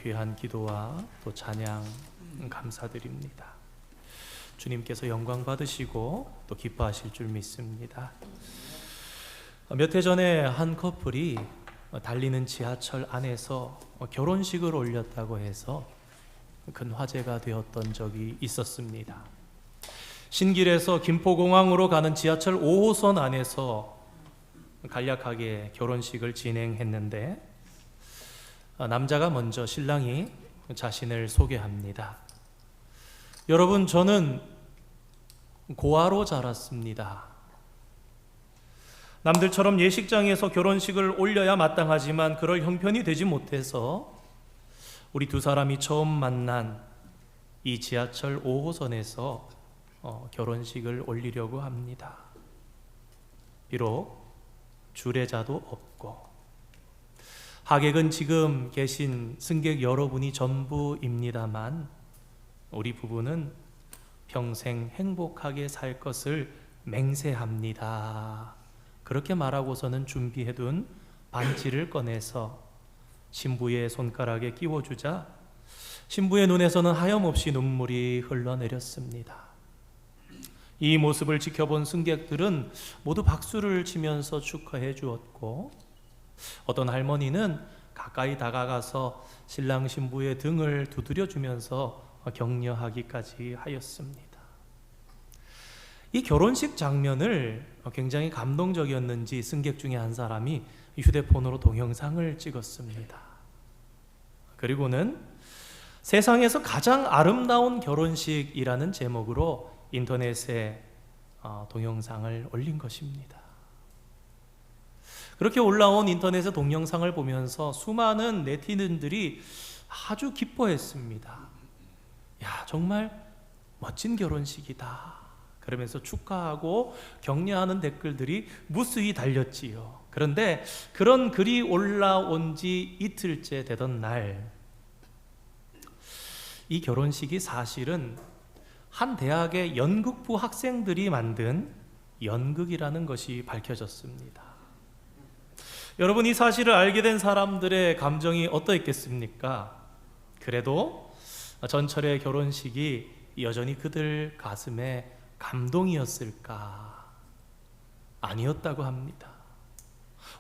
귀한 기도와 또 찬양 감사드립니다. 주님께서 영광 받으시고 또 기뻐하실 줄 믿습니다. 몇 해 전에 한 커플이 달리는 지하철 안에서 결혼식을 올렸다고 해서 큰 화제가 되었던 적이 있었습니다. 신길에서 김포공항으로 가는 지하철 5호선 안에서 간략하게 결혼식을 진행했는데, 남자가 먼저 신랑이 자신을 소개합니다. 여러분, 저는 고아로 자랐습니다. 남들처럼 예식장에서 결혼식을 올려야 마땅하지만 그럴 형편이 되지 못해서 우리 두 사람이 처음 만난 이 지하철 5호선에서 결혼식을 올리려고 합니다. 비록 주례자도 없고 하객은 지금 계신 승객 여러분이 전부입니다만, 우리 부부는 평생 행복하게 살 것을 맹세합니다. 그렇게 말하고서는 준비해둔 반지를 꺼내서 신부의 손가락에 끼워주자 신부의 눈에서는 하염없이 눈물이 흘러내렸습니다. 이 모습을 지켜본 승객들은 모두 박수를 치면서 축하해 주었고, 어떤 할머니는 가까이 다가가서 신랑 신부의 등을 두드려 주면서 격려하기까지 하였습니다. 이 결혼식 장면을 굉장히 감동적이었는지 승객 중에 한 사람이 휴대폰으로 동영상을 찍었습니다. 그리고는 세상에서 가장 아름다운 결혼식이라는 제목으로 인터넷에 동영상을 올린 것입니다. 그렇게 올라온 인터넷의 동영상을 보면서 수많은 네티즌들이 아주 기뻐했습니다. 야, 정말 멋진 결혼식이다. 그러면서 축하하고 격려하는 댓글들이 무수히 달렸지요. 그런데 그런 글이 올라온 지 이틀째 되던 날, 이 결혼식이 사실은 한 대학의 연극부 학생들이 만든 연극이라는 것이 밝혀졌습니다. 여러분, 이 사실을 알게 된 사람들의 감정이 어떠했겠습니까? 그래도 전철의 결혼식이 여전히 그들 가슴에 감동이었을까? 아니었다고 합니다.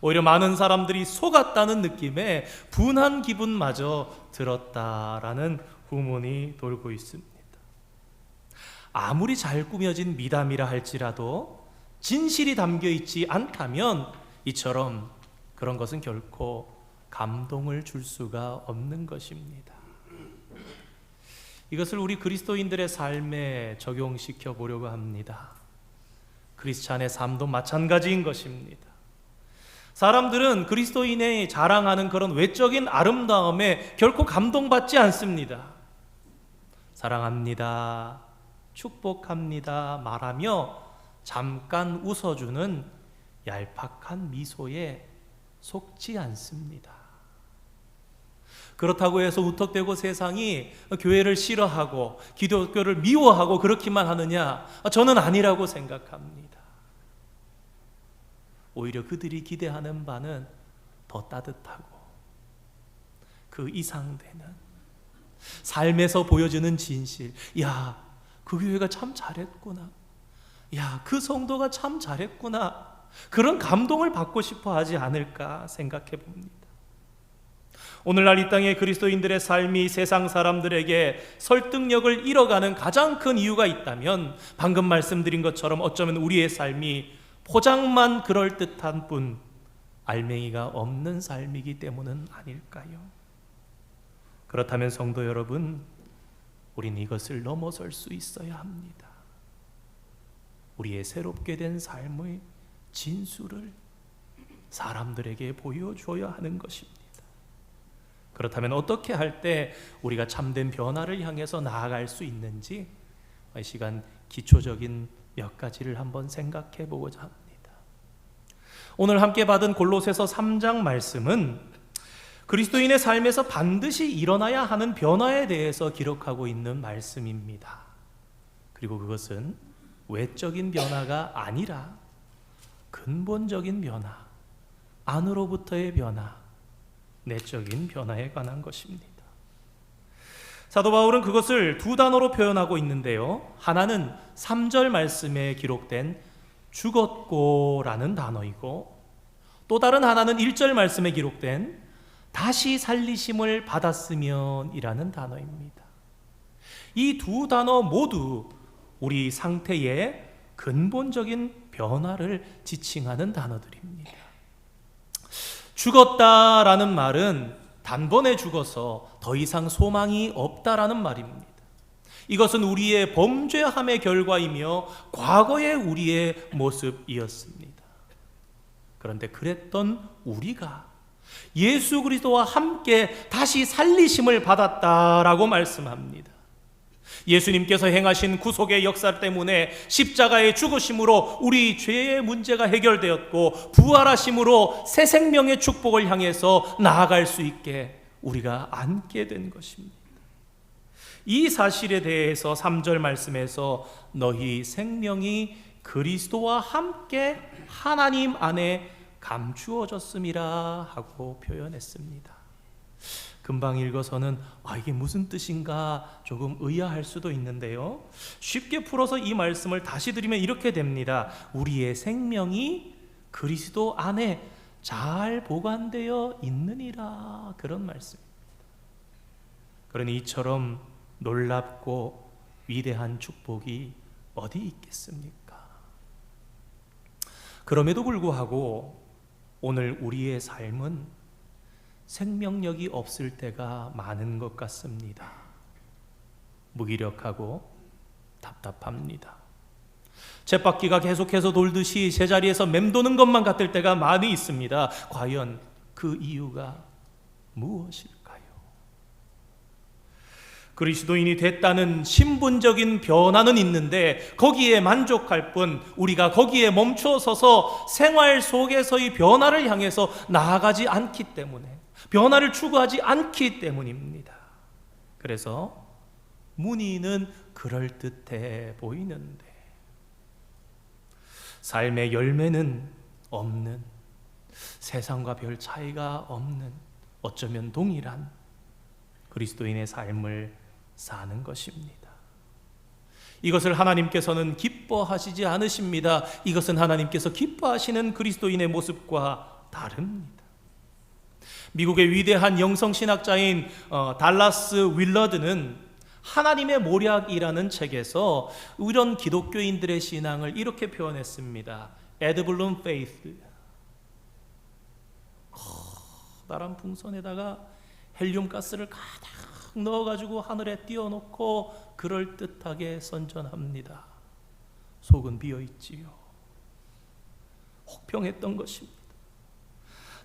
오히려 많은 사람들이 속았다는 느낌에 분한 기분마저 들었다라는 후문이 돌고 있습니다. 아무리 잘 꾸며진 미담이라 할지라도 진실이 담겨 있지 않다면 이처럼 그런 것은 결코 감동을 줄 수가 없는 것입니다. 이것을 우리 그리스도인들의 삶에 적용시켜 보려고 합니다. 크리스찬의 삶도 마찬가지인 것입니다. 사람들은 그리스도인이 자랑하는 그런 외적인 아름다움에 결코 감동받지 않습니다. 사랑합니다, 축복합니다 말하며 잠깐 웃어주는 얄팍한 미소에 속지 않습니다. 그렇다고 해서 우턱대고 세상이 교회를 싫어하고 기독교를 미워하고 그렇기만 하느냐? 저는 아니라고 생각합니다. 오히려 그들이 기대하는 바는 더 따뜻하고 그 이상되는 삶에서 보여주는 진실. 야, 그 교회가 참 잘했구나. 야, 그 성도가 참 잘했구나. 그런 감동을 받고 싶어 하지 않을까 생각해 봅니다. 오늘날 이 땅의 그리스도인들의 삶이 세상 사람들에게 설득력을 잃어가는 가장 큰 이유가 있다면, 방금 말씀드린 것처럼 어쩌면 우리의 삶이 포장만 그럴듯한 뿐 알맹이가 없는 삶이기 때문은 아닐까요? 그렇다면 성도 여러분, 우린 이것을 넘어설 수 있어야 합니다. 우리의 새롭게 된 삶의 진수를 사람들에게 보여줘야 하는 것입니다. 그렇다면 어떻게 할 때 우리가 참된 변화를 향해서 나아갈 수 있는지 이 시간 기초적인 몇 가지를 한번 생각해 보고자 합니다. 오늘 함께 받은 골로새서 3장 말씀은 그리스도인의 삶에서 반드시 일어나야 하는 변화에 대해서 기록하고 있는 말씀입니다. 그리고 그것은 외적인 변화가 아니라 근본적인 변화, 안으로부터의 변화, 내적인 변화에 관한 것입니다. 사도 바울은 그것을 두 단어로 표현하고 있는데요. 하나는 3절 말씀에 기록된 죽었고라는 단어이고, 또 다른 하나는 1절 말씀에 기록된 다시 살리심을 받았으면 이라는 단어입니다. 이 두 단어 모두 우리 상태의 근본적인 변화를 지칭하는 단어들입니다. 죽었다라는 말은 단번에 죽어서 더 이상 소망이 없다라는 말입니다. 이것은 우리의 범죄함의 결과이며 과거의 우리의 모습이었습니다. 그런데 그랬던 우리가 예수 그리스도와 함께 다시 살리심을 받았다라고 말씀합니다. 예수님께서 행하신 구속의 역사 때문에 십자가의 죽으심으로 우리 죄의 문제가 해결되었고, 부활하심으로 새 생명의 축복을 향해서 나아갈 수 있게 우리가 앉게 된 것입니다. 이 사실에 대해서 3절 말씀에서 너희 생명이 그리스도와 함께 하나님 안에 감추어졌음이라 하고 표현했습니다. 금방 읽어서는 이게 무슨 뜻인가 조금 의아할 수도 있는데요, 쉽게 풀어서 이 말씀을 다시 드리면 이렇게 됩니다. 우리의 생명이 그리스도 안에 잘 보관되어 있느니라, 그런 말씀입니다. 그러니 이처럼 놀랍고 위대한 축복이 어디 있겠습니까? 그럼에도 불구하고 오늘 우리의 삶은 생명력이 없을 때가 많은 것 같습니다. 무기력하고 답답합니다. 쳇바퀴가 계속해서 돌듯이 제자리에서 맴도는 것만 같을 때가 많이 있습니다. 과연 그 이유가 무엇일까요? 그리스도인이 됐다는 신분적인 변화는 있는데 거기에 만족할 뿐 우리가 거기에 멈춰서서 생활 속에서의 변화를 향해서 나아가지 않기 때문에, 변화를 추구하지 않기 때문입니다. 그래서 문의는 그럴듯해 보이는데 삶의 열매는 없는, 세상과 별 차이가 없는, 어쩌면 동일한 그리스도인의 삶을 사는 것입니다. 이것을 하나님께서는 기뻐하시지 않으십니다. 이것은 하나님께서 기뻐하시는 그리스도인의 모습과 다릅니다. 미국의 위대한 영성신학자인 달라스 윌러드는 하나님의 모략이라는 책에서 이런 기독교인들의 신앙을 이렇게 표현했습니다. 에드블룸 페이스, 커다란 풍선에다가 헬륨가스를 가득 넣어가지고 하늘에 띄워놓고 그럴듯하게 선전합니다. 속은 비어있지요. 혹평했던 것입니다.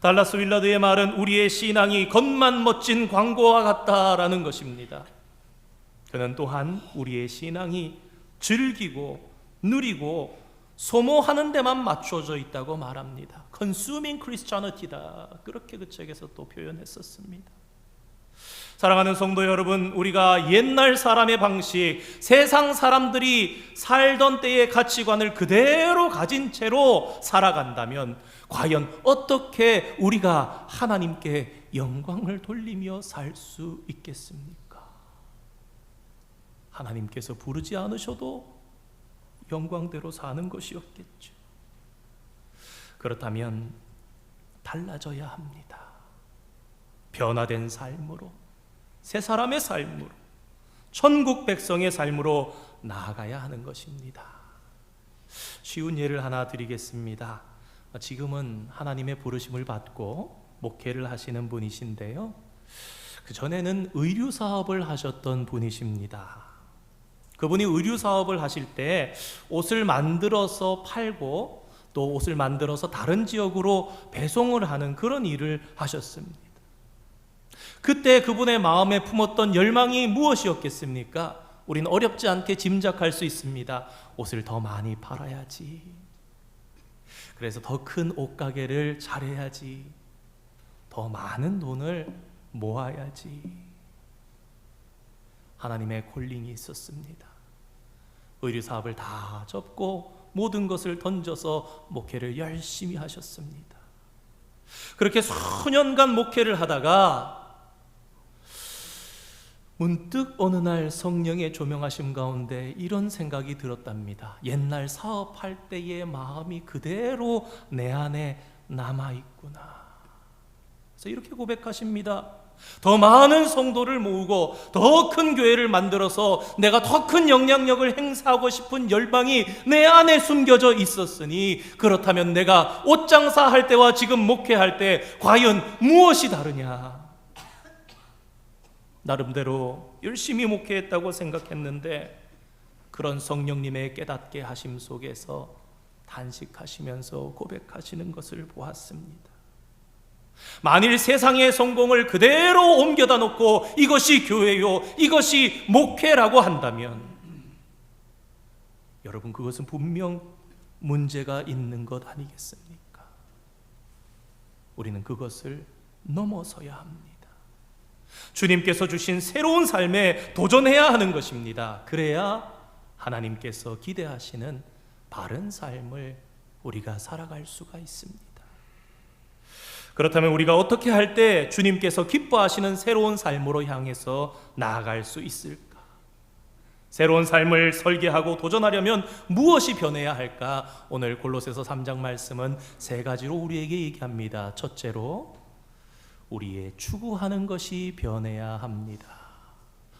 달라스 윌러드의 말은 우리의 신앙이 겉만 멋진 광고와 같다라는 것입니다. 그는 또한 우리의 신앙이 즐기고 누리고 소모하는 데만 맞춰져 있다고 말합니다. Consuming Christianity다, 그렇게 그 책에서 또 표현했었습니다. 사랑하는 성도 여러분, 우리가 옛날 사람의 방식, 세상 사람들이 살던 때의 가치관을 그대로 가진 채로 살아간다면 과연 어떻게 우리가 하나님께 영광을 돌리며 살 수 있겠습니까? 하나님께서 부르지 않으셔도 영광대로 사는 것이었겠죠. 그렇다면 달라져야 합니다. 변화된 삶으로, 새 사람의 삶으로, 천국 백성의 삶으로 나아가야 하는 것입니다. 쉬운 예를 하나 드리겠습니다. 지금은 하나님의 부르심을 받고 목회를 하시는 분이신데요, 그전에는 의류 사업을 하셨던 분이십니다. 그분이 의류 사업을 하실 때 옷을 만들어서 팔고 또 옷을 만들어서 다른 지역으로 배송을 하는 그런 일을 하셨습니다. 그때 그분의 마음에 품었던 열망이 무엇이었겠습니까? 우리는 어렵지 않게 짐작할 수 있습니다. 옷을 더 많이 팔아야지. 그래서 더 큰 옷가게를 차려야지. 더 많은 돈을 모아야지. 하나님의 콜링이 있었습니다. 의류 사업을 다 접고 모든 것을 던져서 목회를 열심히 하셨습니다. 그렇게 수년간 목회를 하다가 문득 어느 날 성령의 조명하심 가운데 이런 생각이 들었답니다. 옛날 사업할 때의 마음이 그대로 내 안에 남아있구나. 그래서 이렇게 고백하십니다. 더 많은 성도를 모으고 더 큰 교회를 만들어서 내가 더 큰 영향력을 행사하고 싶은 열방이 내 안에 숨겨져 있었으니, 그렇다면 내가 옷장사할 때와 지금 목회할 때 과연 무엇이 다르냐? 나름대로 열심히 목회했다고 생각했는데 그런 성령님의 깨닫게 하심 속에서 단식하시면서 고백하시는 것을 보았습니다. 만일 세상의 성공을 그대로 옮겨다 놓고 이것이 교회요, 이것이 목회라고 한다면 여러분, 그것은 분명 문제가 있는 것 아니겠습니까? 우리는 그것을 넘어서야 합니다. 주님께서 주신 새로운 삶에 도전해야 하는 것입니다. 그래야 하나님께서 기대하시는 바른 삶을 우리가 살아갈 수가 있습니다. 그렇다면 우리가 어떻게 할 때 주님께서 기뻐하시는 새로운 삶으로 향해서 나아갈 수 있을까? 새로운 삶을 설계하고 도전하려면 무엇이 변해야 할까? 오늘 골로새서 3장 말씀은 세 가지로 우리에게 얘기합니다. 첫째로, 우리의 추구하는 것이 변해야 합니다.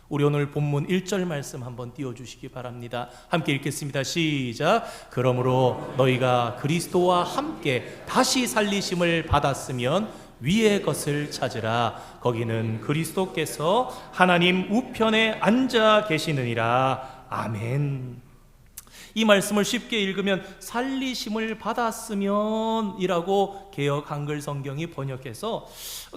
우리 오늘 본문 1절 말씀 한번 띄워주시기 바랍니다. 함께 읽겠습니다. 시작. 그러므로 너희가 그리스도와 함께 다시 살리심을 받았으면 위의 것을 찾으라. 거기는 그리스도께서 하나님 우편에 앉아 계시느니라. 아멘. 이 말씀을 쉽게 읽으면 살리심을 받았으면 이라고 개역 한글 성경이 번역해서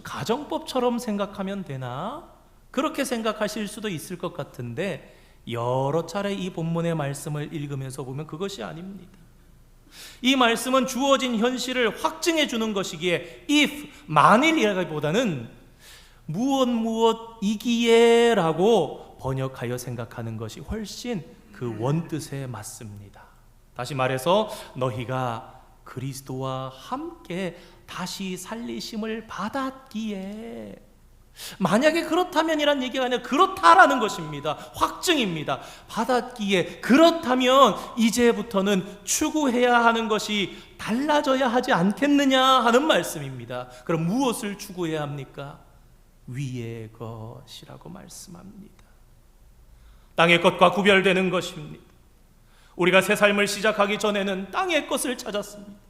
가정법처럼 생각하면 되나? 그렇게 생각하실 수도 있을 것 같은데 여러 차례 이 본문의 말씀을 읽으면서 보면 그것이 아닙니다. 이 말씀은 주어진 현실을 확증해 주는 것이기에 if, 만일이라기보다는 무엇이기에 라고 번역하여 생각하는 것이 훨씬 그 원뜻에 맞습니다. 다시 말해서 너희가 그리스도와 함께 다시 살리심을 받았기에, 만약에 그렇다면이란 얘기가 아니라 그렇다라는 것입니다. 확증입니다. 받았기에, 그렇다면 이제부터는 추구해야 하는 것이 달라져야 하지 않겠느냐 하는 말씀입니다. 그럼 무엇을 추구해야 합니까? 위의 것이라고 말씀합니다. 땅의 것과 구별되는 것입니다. 우리가 새 삶을 시작하기 전에는 땅의 것을 찾았습니다.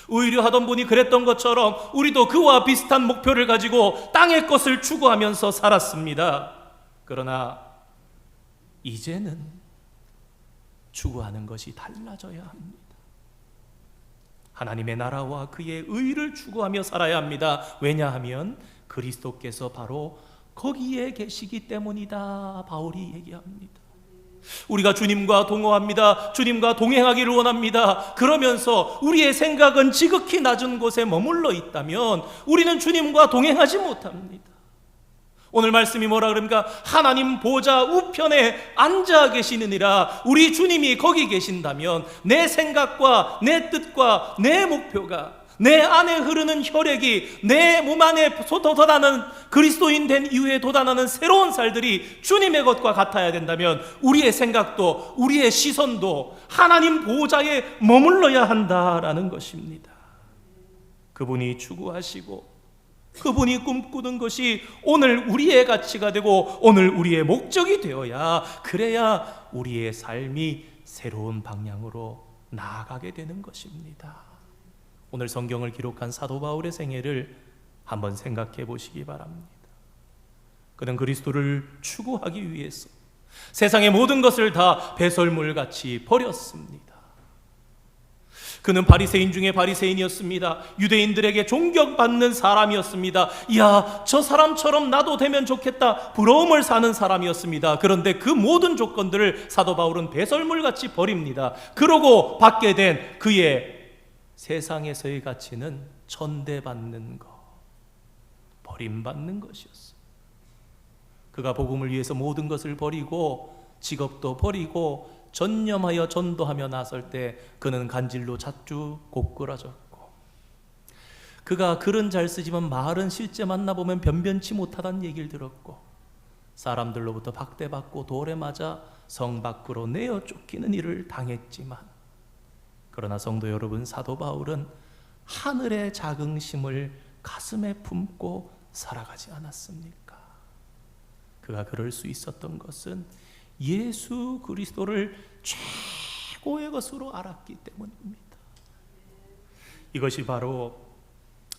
의류하던 분이 그랬던 것처럼 우리도 그와 비슷한 목표를 가지고 땅의 것을 추구하면서 살았습니다. 그러나 이제는 추구하는 것이 달라져야 합니다. 하나님의 나라와 그의 의를 추구하며 살아야 합니다. 왜냐하면 그리스도께서 바로 거기에 계시기 때문이다. 바울이 얘기합니다. 우리가 주님과 동호합니다. 주님과 동행하기를 원합니다. 그러면서 우리의 생각은 지극히 낮은 곳에 머물러 있다면 우리는 주님과 동행하지 못합니다. 오늘 말씀이 뭐라 그럽니까? 하나님 보좌 우편에 앉아 계시느니라. 우리 주님이 거기 계신다면 내 생각과 내 뜻과 내 목표가, 내 안에 흐르는 혈액이 내 몸 안에 돋아나는, 그리스도인 된 이후에 돋아나는 새로운 살들이 주님의 것과 같아야 된다면 우리의 생각도 우리의 시선도 하나님 보좌에 머물러야 한다라는 것입니다. 그분이 추구하시고 그분이 꿈꾸는 것이 오늘 우리의 가치가 되고 오늘 우리의 목적이 되어야, 그래야 우리의 삶이 새로운 방향으로 나아가게 되는 것입니다. 오늘 성경을 기록한 사도 바울의 생애를 한번 생각해 보시기 바랍니다. 그는 그리스도를 추구하기 위해서 세상의 모든 것을 다 배설물같이 버렸습니다. 그는 바리새인 중에 바리새인이었습니다. 유대인들에게 존경받는 사람이었습니다. 이야, 저 사람처럼 나도 되면 좋겠다, 부러움을 사는 사람이었습니다. 그런데 그 모든 조건들을 사도 바울은 배설물같이 버립니다. 그러고 받게 된 그의 세상에서의 가치는 천대받는 것, 버림받는 것이었어요. 그가 복음을 위해서 모든 것을 버리고 직업도 버리고 전념하여 전도하며 나설 때 그는 간질로 자주 고꾸라졌고, 그가 글은 잘 쓰지만 말은 실제 만나보면 변변치 못하다는 얘기를 들었고, 사람들로부터 박대받고 돌에 맞아 성 밖으로 내어 쫓기는 일을 당했지만, 그러나 성도 여러분, 사도 바울은 하늘의 자긍심을 가슴에 품고 살아가지 않았습니까? 그가 그럴 수 있었던 것은 예수 그리스도를 최고의 것으로 알았기 때문입니다. 이것이 바로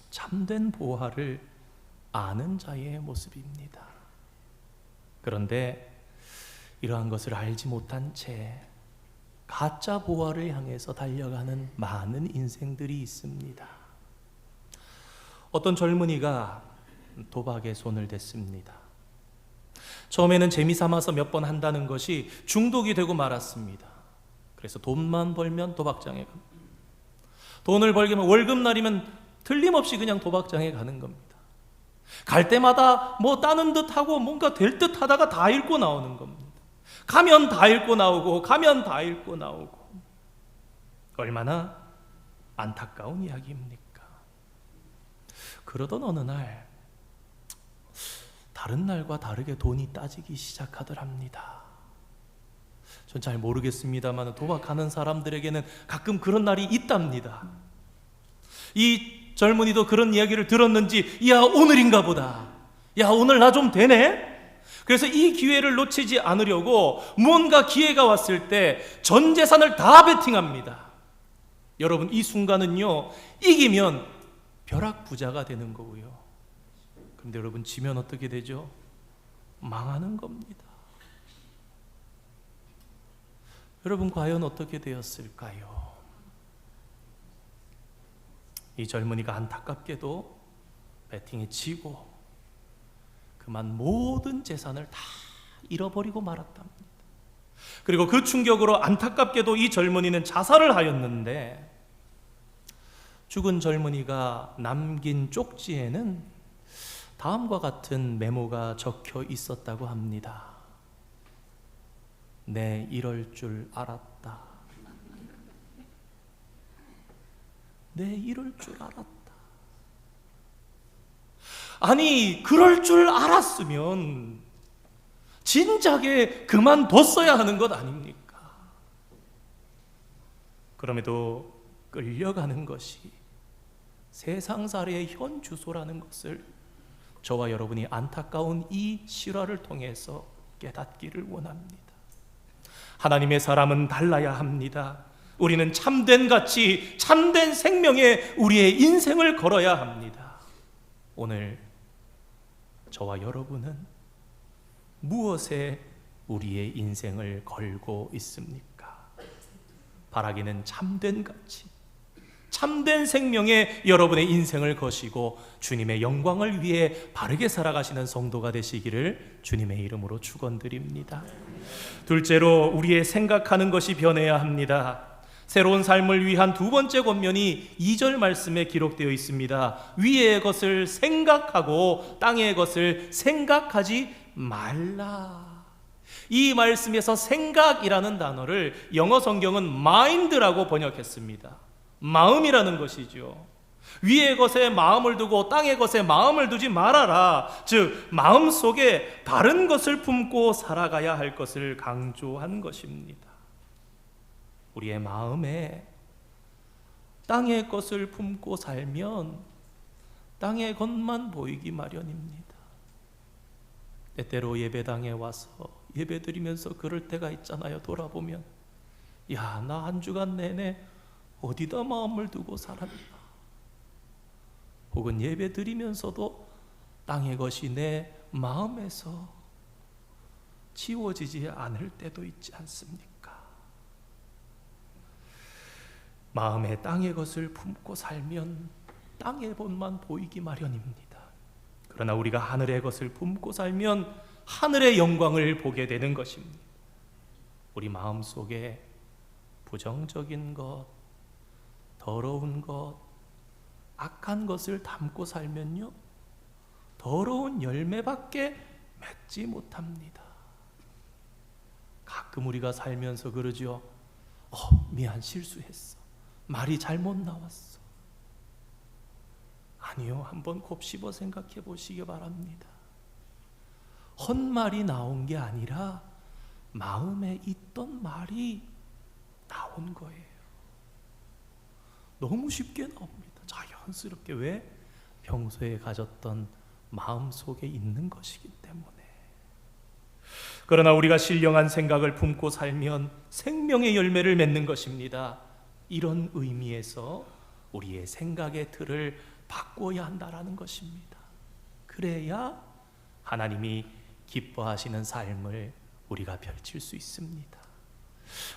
참된 보화를 아는 자의 모습입니다. 그런데 이러한 것을 알지 못한 채 가짜 보화를 향해서 달려가는 많은 인생들이 있습니다. 어떤 젊은이가 도박에 손을 댔습니다. 처음에는 재미삼아서 몇 번 한다는 것이 중독이 되고 말았습니다. 그래서 돈만 벌면 도박장에 갑니다. 돈을 벌게면 월급날이면 틀림없이 그냥 도박장에 가는 겁니다. 갈 때마다 뭐 따는 듯하고 뭔가 될 듯 하다가 다 잃고 나오는 겁니다. 가면 다 잃고 나오고 가면 다 잃고 나오고. 얼마나 안타까운 이야기입니까? 그러던 어느 날 다른 날과 다르게 돈이 따지기 시작하더랍니다. 전 잘 모르겠습니다만 도박하는 사람들에게는 가끔 그런 날이 있답니다. 이 젊은이도 그런 이야기를 들었는지, 야 오늘인가 보다, 야 오늘 나 좀 되네. 그래서 이 기회를 놓치지 않으려고 무언가 기회가 왔을 때 전 재산을 다 베팅합니다. 여러분, 이 순간은요, 이기면 벼락부자가 되는 거고요. 그런데 여러분, 지면 어떻게 되죠? 망하는 겁니다. 여러분, 과연 어떻게 되었을까요? 이 젊은이가 안타깝게도 베팅에 지고 그만 모든 재산을 다 잃어버리고 말았답니다. 그리고 그 충격으로 안타깝게도 이 젊은이는 자살을 하였는데, 죽은 젊은이가 남긴 쪽지에는 다음과 같은 메모가 적혀 있었다고 합니다. 내 이럴 줄 알았다. 내 이럴 줄 알았다. 아니, 그럴 줄 알았으면 진작에 그만뒀어야 하는 것 아닙니까? 그럼에도 끌려가는 것이 세상살이의 현 주소라는 것을 저와 여러분이 안타까운 이 실화를 통해서 깨닫기를 원합니다. 하나님의 사람은 달라야 합니다. 우리는 참된 가치, 참된 생명에 우리의 인생을 걸어야 합니다. 오늘 저와 여러분은 무엇에 우리의 인생을 걸고 있습니까? 바라기는 참된 가치, 참된 생명에 여러분의 인생을 거시고 주님의 영광을 위해 바르게 살아가시는 성도가 되시기를 주님의 이름으로 축원드립니다. 둘째로, 우리의 생각하는 것이 변해야 합니다. 새로운 삶을 위한 두 번째 권면이 2절 말씀에 기록되어 있습니다. 위의 것을 생각하고 땅의 것을 생각하지 말라. 이 말씀에서 생각이라는 단어를 영어 성경은 mind라고 번역했습니다. 마음이라는 것이죠. 위의 것에 마음을 두고 땅의 것에 마음을 두지 말아라. 즉, 마음 속에 다른 것을 품고 살아가야 할 것을 강조한 것입니다. 우리의 마음에 땅의 것을 품고 살면 땅의 것만 보이기 마련입니다. 때때로 예배당에 와서 예배드리면서 그럴 때가 있잖아요. 돌아보면, 야, 나 한 주간 내내 어디다 마음을 두고 살았나? 혹은 예배드리면서도 땅의 것이 내 마음에서 지워지지 않을 때도 있지 않습니까? 마음에 땅의 것을 품고 살면 땅의 것만 보이기 마련입니다. 그러나 우리가 하늘의 것을 품고 살면 하늘의 영광을 보게 되는 것입니다. 우리 마음 속에 부정적인 것, 더러운 것, 악한 것을 담고 살면요, 더러운 열매밖에 맺지 못합니다. 가끔 우리가 살면서 그러죠. 미안, 실수했어. 말이 잘못 나왔어. 아니요, 한번 곱씹어 생각해 보시기 바랍니다. 헛말이 나온 게 아니라 마음에 있던 말이 나온 거예요. 너무 쉽게 나옵니다. 자연스럽게. 왜? 평소에 가졌던 마음 속에 있는 것이기 때문에. 그러나 우리가 신령한 생각을 품고 살면 생명의 열매를 맺는 것입니다. 이런 의미에서 우리의 생각의 틀을 바꿔야 한다라는 것입니다. 그래야 하나님이 기뻐하시는 삶을 우리가 펼칠 수 있습니다.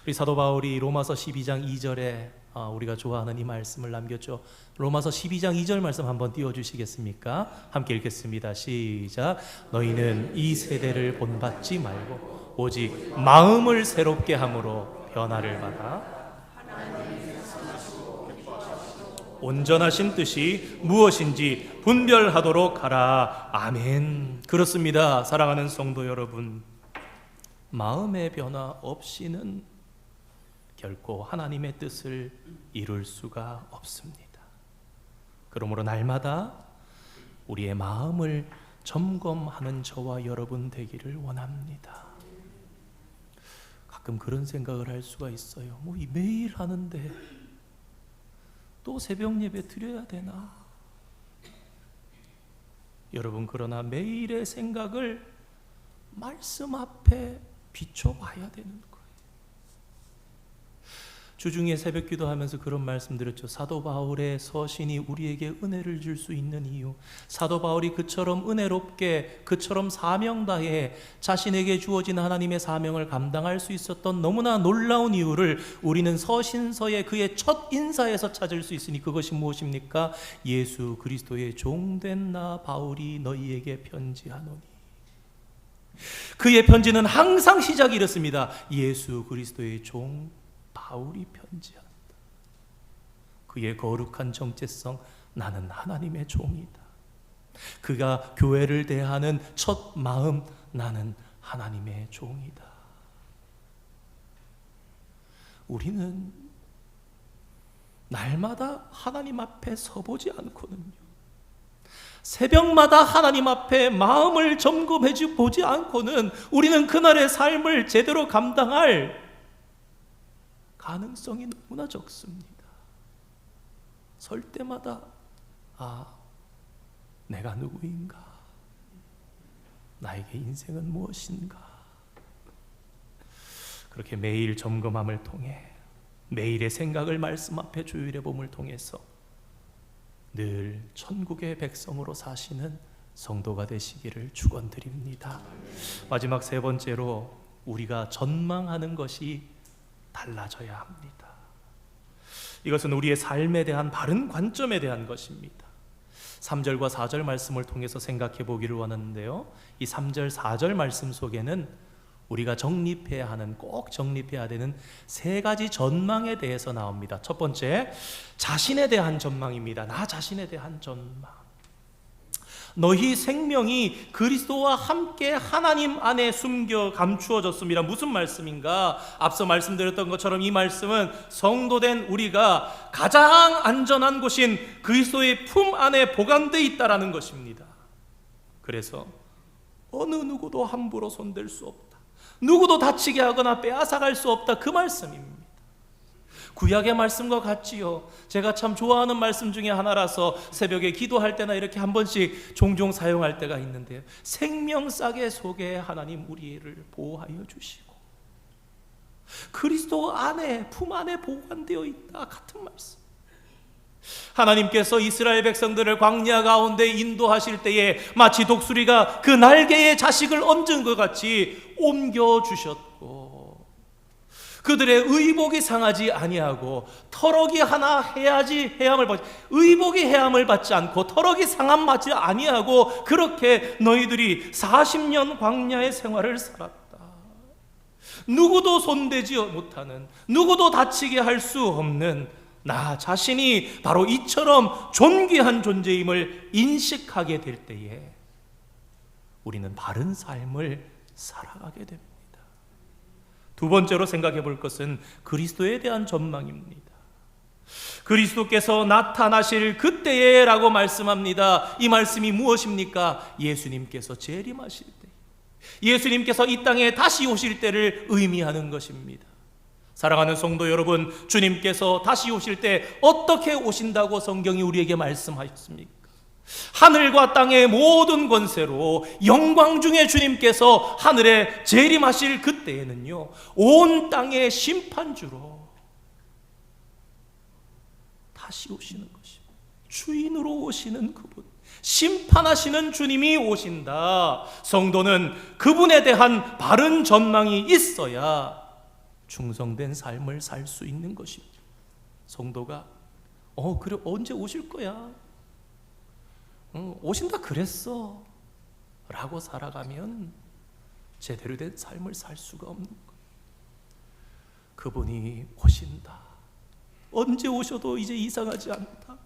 우리 사도 바울이 로마서 12장 2절에 우리가 좋아하는 이 말씀을 남겼죠. 로마서 12장 2절 말씀 한번 띄워주시겠습니까? 함께 읽겠습니다. 시작. 너희는 이 세대를 본받지 말고 오직 마음을 새롭게 함으로 변화를 받아 온전하신 뜻이 무엇인지 분별하도록 하라. 아멘. 그렇습니다. 사랑하는 성도 여러분, 마음의 변화 없이는 결코 하나님의 뜻을 이룰 수가 없습니다. 그러므로 날마다 우리의 마음을 점검하는 저와 여러분 되기를 원합니다. 가끔 그런 생각을 할 수가 있어요. 매일 하는데 또 새벽 예배 드려야 되나? 여러분, 그러나 매일의 생각을 말씀 앞에 비춰봐야 되는 거예요. 주중에 새벽 기도하면서 그런 말씀 드렸죠. 사도 바울의 서신이 우리에게 은혜를 줄 수 있는 이유, 사도 바울이 그처럼 은혜롭게, 그처럼 사명다해 자신에게 주어진 하나님의 사명을 감당할 수 있었던 너무나 놀라운 이유를 우리는 서신서의 그의 첫 인사에서 찾을 수 있으니 그것이 무엇입니까? 예수 그리스도의 종된 나 바울이 너희에게 편지하노니. 그의 편지는 항상 시작이 이렇습니다. 예수 그리스도의 종 바울이 편지한다. 그의 거룩한 정체성, 나는 하나님의 종이다. 그가 교회를 대하는 첫 마음, 나는 하나님의 종이다. 우리는 날마다 하나님 앞에 서보지 않거든요. 새벽마다 하나님 앞에 마음을 점검해 보지 않고는 우리는 그날의 삶을 제대로 감당할 가능성이 너무나 적습니다. 설 때마다 내가 누구인가? 나에게 인생은 무엇인가? 그렇게 매일 점검함을 통해 매일의 생각을 말씀 앞에 주일의 봄을 통해서 늘 천국의 백성으로 사시는 성도가 되시기를 축원드립니다. 마지막 세 번째로 우리가 전망하는 것이 달라져야 합니다. 이것은 우리의 삶에 대한 바른 관점에 대한 것입니다. 3절과 4절 말씀을 통해서 생각해 보기를 원하는데요, 이 3절 4절 말씀 속에는 우리가 정립해야 하는, 꼭 정립해야 되는 세 가지 전망에 대해서 나옵니다. 첫 번째, 자신에 대한 전망입니다. 나 자신에 대한 전망. 너희 생명이 그리스도와 함께 하나님 안에 숨겨 감추어졌습니다. 무슨 말씀인가? 앞서 말씀드렸던 것처럼 이 말씀은 성도된 우리가 가장 안전한 곳인 그리스도의 품 안에 보관되어 있다라는 것입니다. 그래서 어느 누구도 함부로 손댈 수 없다, 누구도 다치게 하거나 빼앗아갈 수 없다, 그 말씀입니다. 구약의 말씀과 같지요. 제가 참 좋아하는 말씀 중에 하나라서 새벽에 기도할 때나 이렇게 한 번씩 종종 사용할 때가 있는데요, 생명싸개 속에 하나님 우리를 보호하여 주시고 그리스도 안에, 품 안에 보관되어 있다, 같은 말씀. 하나님께서 이스라엘 백성들을 광야 가운데 인도하실 때에 마치 독수리가 그 날개에 자식을 얹은 것 같이 옮겨주셨고, 그들의 의복이 상하지 아니하고 터럭이 하나 해함을 받지, 의복이 해함을 받지 않고 터럭이 상함 받지 아니하고 그렇게 너희들이 40년 광야의 생활을 살았다. 누구도 손대지 못하는, 누구도 다치게 할 수 없는 나 자신이 바로 이처럼 존귀한 존재임을 인식하게 될 때에 우리는 바른 삶을 살아가게 됩니다. 두 번째로 생각해 볼 것은 그리스도에 대한 전망입니다. 그리스도께서 나타나실 그때에 라고 말씀합니다. 이 말씀이 무엇입니까? 예수님께서 재림하실 때, 예수님께서 이 땅에 다시 오실 때를 의미하는 것입니다. 사랑하는 성도 여러분, 주님께서 다시 오실 때 어떻게 오신다고 성경이 우리에게 말씀하셨습니까? 하늘과 땅의 모든 권세로 영광 중에 주님께서 하늘에 재림하실 그때에는요, 온 땅의 심판주로 다시 오시는 것입니다. 주인으로 오시는 그분, 심판하시는 주님이 오신다. 성도는 그분에 대한 바른 전망이 있어야 충성된 삶을 살 수 있는 것입니다. 성도가 그래, 언제 오실 거야? 오신다 그랬어 라고 살아가면 제대로 된 삶을 살 수가 없는 거예요. 그분이 오신다, 언제 오셔도 이제 이상하지 않다,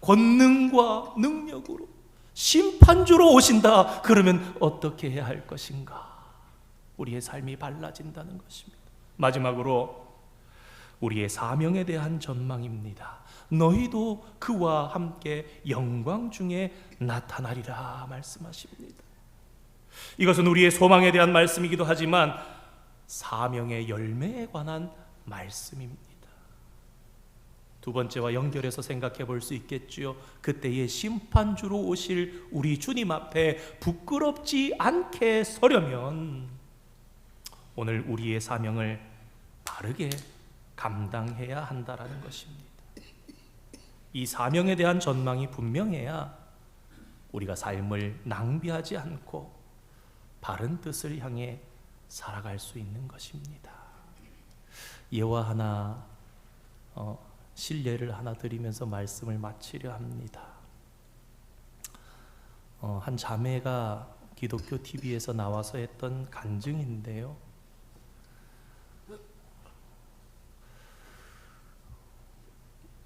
권능과 능력으로 심판주로 오신다. 그러면 어떻게 해야 할 것인가? 우리의 삶이 달라진다는 것입니다. 마지막으로 우리의 사명에 대한 전망입니다. 너희도 그와 함께 영광 중에 나타나리라 말씀하십니다. 이것은 우리의 소망에 대한 말씀이기도 하지만 사명의 열매에 관한 말씀입니다. 두 번째와 연결해서 생각해 볼 수 있겠지요. 그때의 심판주로 오실 우리 주님 앞에 부끄럽지 않게 서려면 오늘 우리의 사명을 바르게 감당해야 한다라는 것입니다. 이 사명에 대한 전망이 분명해야 우리가 삶을 낭비하지 않고 바른 뜻을 향해 살아갈 수 있는 것입니다. 예화 하나, 실례를 하나 드리면서 말씀을 마치려 합니다. 한 자매가 기독교 TV에서 나와서 했던 간증인데요.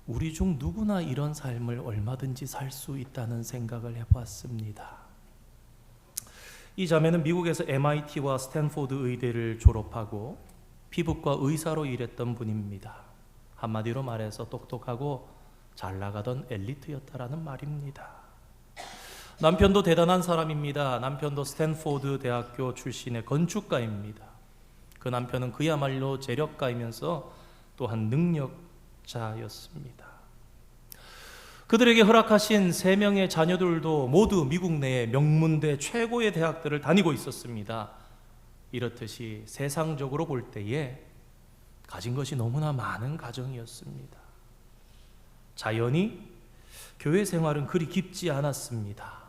우리 중 누구나 이런 삶을 얼마든지 살 수 있다는 생각을 해봤습니다. 이 자매는 미국에서 MIT와 스탠포드 의대를 졸업하고 피부과 의사로 일했던 분입니다. 한마디로 말해서 똑똑하고 잘 나가던 엘리트였다라는 말입니다. 남편도 대단한 사람입니다. 남편도 스탠포드 대학교 출신의 건축가입니다. 그 남편은 그야말로 재력가이면서 또한 능력자였습니다. 그들에게 허락하신 3명의 자녀들도 모두 미국 내의 명문대 최고의 대학들을 다니고 있었습니다. 이렇듯이 세상적으로 볼 때에 가진 것이 너무나 많은 가정이었습니다. 자연히 교회 생활은 그리 깊지 않았습니다.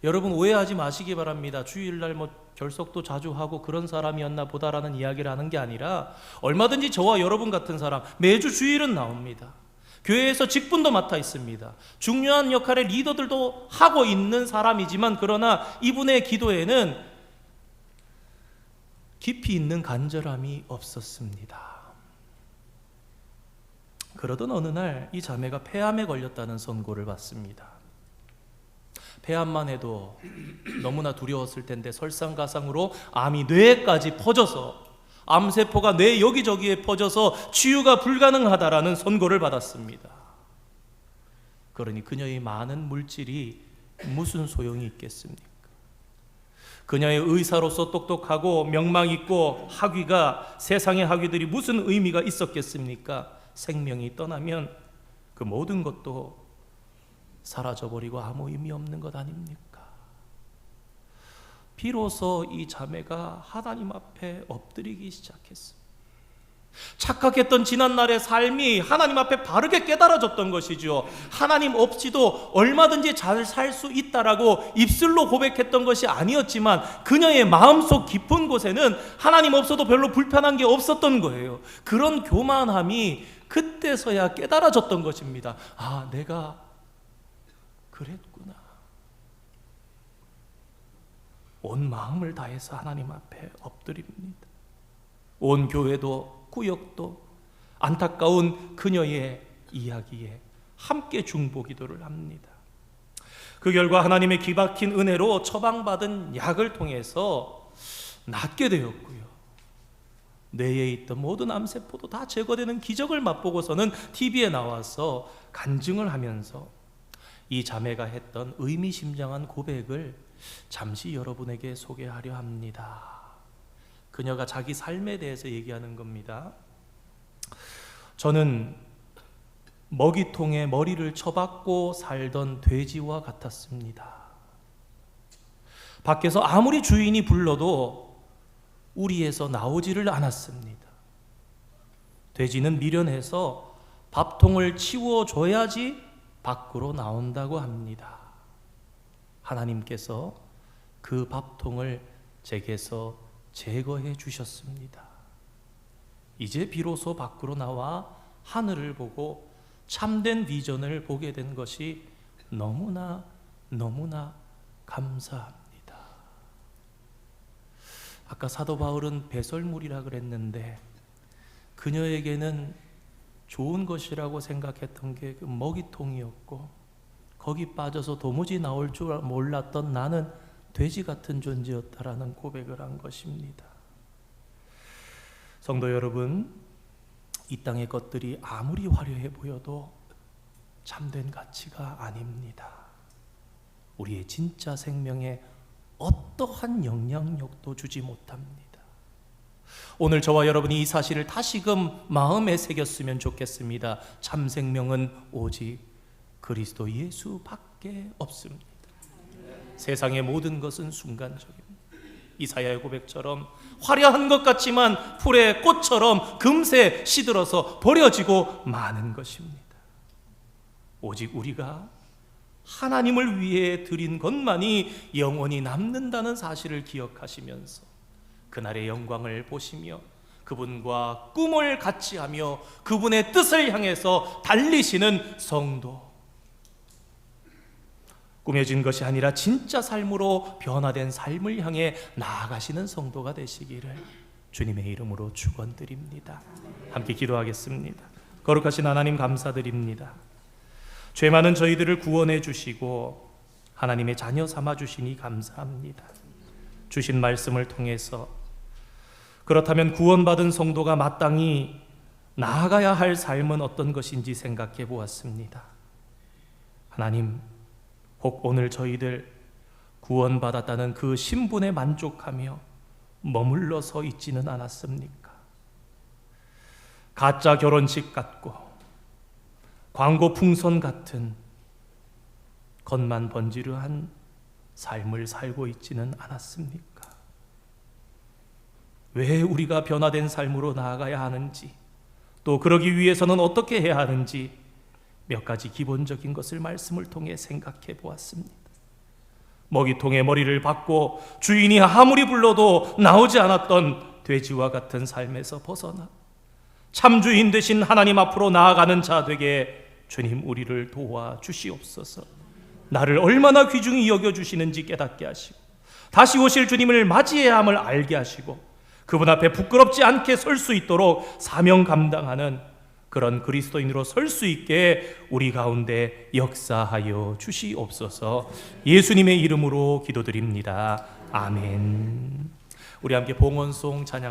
여러분 오해하지 마시기 바랍니다. 주일날 결석도 자주 하고 그런 사람이었나 보다라는 이야기를 하는 게 아니라 얼마든지 저와 여러분 같은 사람 매주 주일은 나옵니다. 교회에서 직분도 맡아 있습니다. 중요한 역할의 리더들도 하고 있는 사람이지만 그러나 이분의 기도에는 깊이 있는 간절함이 없었습니다. 그러던 어느 날 이 자매가 폐암에 걸렸다는 선고를 받습니다. 폐암만 해도 너무나 두려웠을 텐데 설상가상으로 암이 뇌까지 퍼져서 암세포가 뇌 여기저기에 퍼져서 치유가 불가능하다라는 선고를 받았습니다. 그러니 그녀의 많은 물질이 무슨 소용이 있겠습니까? 그녀의 의사로서 똑똑하고 명망 있고 학위가 세상의 학위들이 무슨 의미가 있었겠습니까? 생명이 떠나면 그 모든 것도 사라져버리고 아무 의미 없는 것 아닙니까? 비로소 이 자매가 하나님 앞에 엎드리기 시작했습니다. 착각했던 지난날의 삶이 하나님 앞에 바르게 깨달아졌던 것이죠. 하나님 없이도 얼마든지 잘 살 수 있다라고 입술로 고백했던 것이 아니었지만 그녀의 마음속 깊은 곳에는 하나님 없어도 별로 불편한 게 없었던 거예요. 그런 교만함이 그때서야 깨달아졌던 것입니다. 아, 내가 그랬구나. 온 마음을 다해서 하나님 앞에 엎드립니다. 온 교회도 구역도 안타까운 그녀의 이야기에 함께 중보기도를 합니다. 그 결과 하나님의 기막힌 은혜로 처방받은 약을 통해서 낫게 되었고요. 뇌에 있던 모든 암세포도 다 제거되는 기적을 맛보고서는 TV에 나와서 간증을 하면서 이 자매가 했던 의미심장한 고백을 잠시 여러분에게 소개하려 합니다. 그녀가 자기 삶에 대해서 얘기하는 겁니다. 저는 먹이통에 머리를 쳐박고 살던 돼지와 같았습니다. 밖에서 아무리 주인이 불러도 우리에서 나오지를 않았습니다. 돼지는 미련해서 밥통을 치워줘야지 밖으로 나온다고 합니다. 하나님께서 그 밥통을 제게서 제거해 주셨습니다. 이제 비로소 밖으로 나와 하늘을 보고 참된 비전을 보게 된 것이 너무나 감사합니다. 아까 사도 바울은 배설물이라 그랬는데 그녀에게는 좋은 것이라고 생각했던 게 그 먹이통이었고, 거기 빠져서 도무지 나올 줄 몰랐던 나는 돼지 같은 존재였다라는 고백을 한 것입니다. 성도 여러분, 이 땅의 것들이 아무리 화려해 보여도 참된 가치가 아닙니다. 우리의 진짜 생명에 어떠한 영향력도 주지 못합니다. 오늘 저와 여러분이 이 사실을 다시금 마음에 새겼으면 좋겠습니다. 참 생명은 오직 그리스도 예수밖에 없습니다. 세상의 모든 것은 순간적입니다. 이사야의 고백처럼 화려한 것 같지만 풀의 꽃처럼 금세 시들어서 버려지고 마는 것입니다. 오직 우리가 하나님을 위해 드린 것만이 영원히 남는다는 사실을 기억하시면서 그날의 영광을 보시며 그분과 꿈을 같이 하며 그분의 뜻을 향해서 달리시는 성도, 꾸며진 것이 아니라 진짜 삶으로 변화된 삶을 향해 나아가시는 성도가 되시기를 주님의 이름으로 축원드립니다. 함께 기도하겠습니다. 거룩하신 하나님, 감사드립니다. 죄 많은 저희들을 구원해 주시고 하나님의 자녀 삼아 주시니 감사합니다. 주신 말씀을 통해서 그렇다면 구원받은 성도가 마땅히 나아가야 할 삶은 어떤 것인지 생각해 보았습니다. 하나님, 혹 오늘 저희들 구원받았다는 그 신분에 만족하며 머물러 서 있지는 않았습니까? 가짜 결혼식 같고 광고 풍선 같은 겉만 번지르한 삶을 살고 있지는 않았습니까? 왜 우리가 변화된 삶으로 나아가야 하는지, 또 그러기 위해서는 어떻게 해야 하는지 몇 가지 기본적인 것을 말씀을 통해 생각해 보았습니다. 먹이통에 머리를 박고 주인이 아무리 불러도 나오지 않았던 돼지와 같은 삶에서 벗어나 참 주인 되신 하나님 앞으로 나아가는 자 되게 주님 우리를 도와주시옵소서. 나를 얼마나 귀중히 여겨주시는지 깨닫게 하시고 다시 오실 주님을 맞이해야 함을 알게 하시고 그분 앞에 부끄럽지 않게 설 수 있도록 사명 감당하는 그런 그리스도인으로 설 수 있게 우리 가운데 역사하여 주시옵소서. 예수님의 이름으로 기도드립니다. 아멘. 우리 함께 봉헌송 찬양하겠습니다.